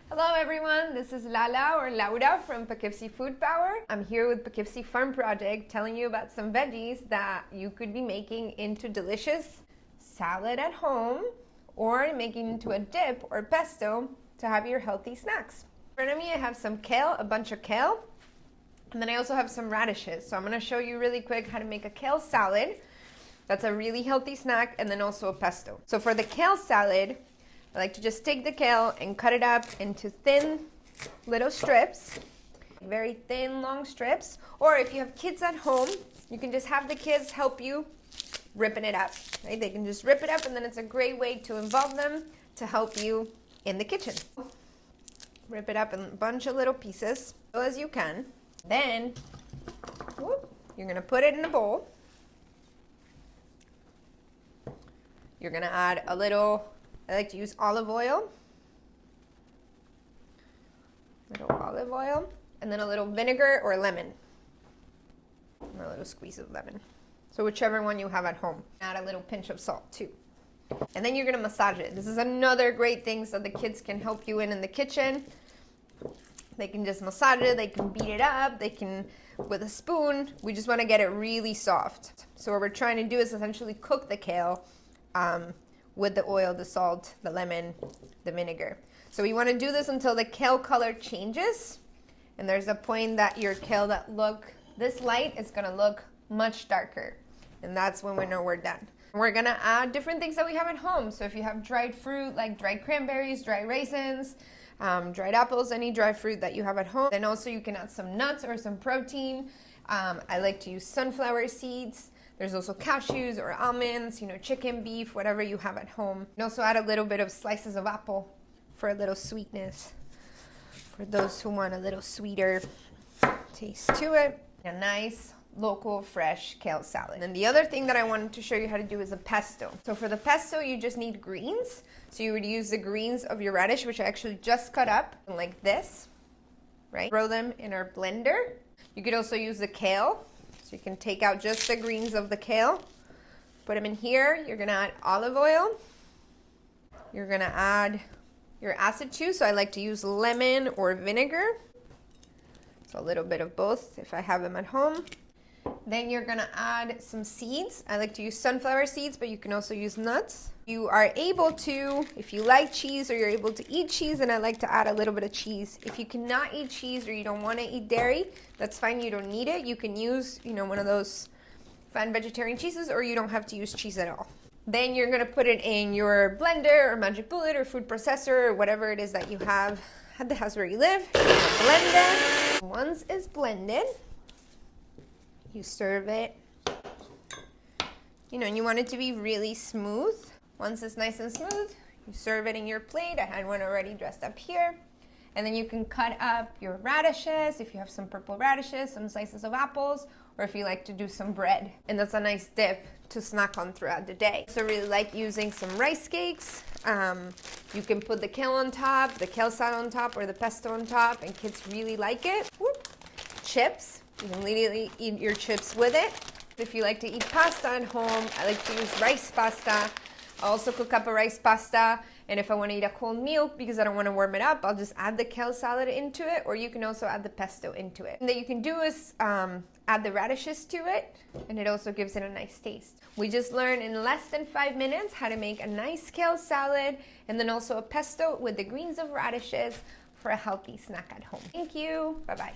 Hello everyone, this is Lala or Laura from Poughkeepsie Food Power. I'm here with Poughkeepsie Farm Project telling you about some veggies that you could be making into delicious salad at home or making into a dip or pesto to have your healthy snacks. In front of me I have some kale, a bunch of kale, and then I also have some radishes. So I'm going to show you really quick how to make a kale salad. That's a really healthy snack, and then also a pesto. So for the kale salad, I like to just take the kale and cut it up into thin little strips, very thin, long strips. Or if you have kids at home, you can just have the kids help you ripping it up. Right? They can just rip it up, and then it's a great way to involve them to help you in the kitchen. Rip it up in a bunch of little pieces, as you can. Then, you're gonna put it in a bowl. You're gonna add a little, I like to use olive oil, and then a little vinegar or lemon, and a little squeeze of lemon. So whichever one you have at home. Add a little pinch of salt too. And then you're gonna massage it. This is another great thing so the kids can help you in the kitchen. They can just massage it, they can beat it up, they can, with a spoon, we just wanna get it really soft. So what we're trying to do is essentially cook the kale with the oil, the salt, the lemon, the vinegar. So we want to do this until the kale color changes, and there's a point that your kale that look this light is going to look much darker, and that's when we know we're done. We're going to add different things that we have at home. So if you have dried fruit like dried cranberries, dried raisins, dried apples, any dry fruit that you have at home. Then also you can add some nuts or some protein. I like to use sunflower seeds. There's also cashews or almonds, chicken, beef, whatever you have at home. You can also add a little bit of slices of apple for a little sweetness, for those who want a little sweeter taste to it. A nice, local, fresh kale salad. And the other thing that I wanted to show you how to do is a pesto. So for the pesto, you just need greens. So you would use the greens of your radish, which I actually just cut up like this, right? Throw them in our blender. You could also use the kale. So you can take out just the greens of the kale, put them in here. You're gonna add olive oil. You're gonna add your acid juice. So I like to use lemon or vinegar. So a little bit of both if I have them at home. Then you're gonna add some seeds. I like to use sunflower seeds, but you can also use nuts. You are able to, if you like cheese or you're able to eat cheese, and I like to add a little bit of cheese. If you cannot eat cheese or you don't want to eat dairy, that's fine, you don't need it. You can use, one of those fun vegetarian cheeses, or you don't have to use cheese at all. Then you're gonna put it in your blender or magic bullet or food processor or whatever it is that you have at the house where you live. You're gonna blend it. Once it's blended, you serve it. And you want it to be really smooth. Once it's nice and smooth, you serve it in your plate. I had one already dressed up here. And then you can cut up your radishes, if you have some purple radishes, some slices of apples, or if you like to do some bread. And that's a nice dip to snack on throughout the day. So I really like using some rice cakes. You can put the kale on top, the kale salad on top, or the pesto on top, and kids really like it. Chips, you can literally eat your chips with it. If you like to eat pasta at home, I like to use rice pasta. I also cook up a rice pasta, and if I want to eat a cold meal because I don't want to warm it up, I'll just add the kale salad into it, or you can also add the pesto into it. And that you can do is add the radishes to it, and it also gives it a nice taste. We just learned in less than 5 minutes how to make a nice kale salad, and then also a pesto with the greens of radishes for a healthy snack at home. Thank you. Bye-bye.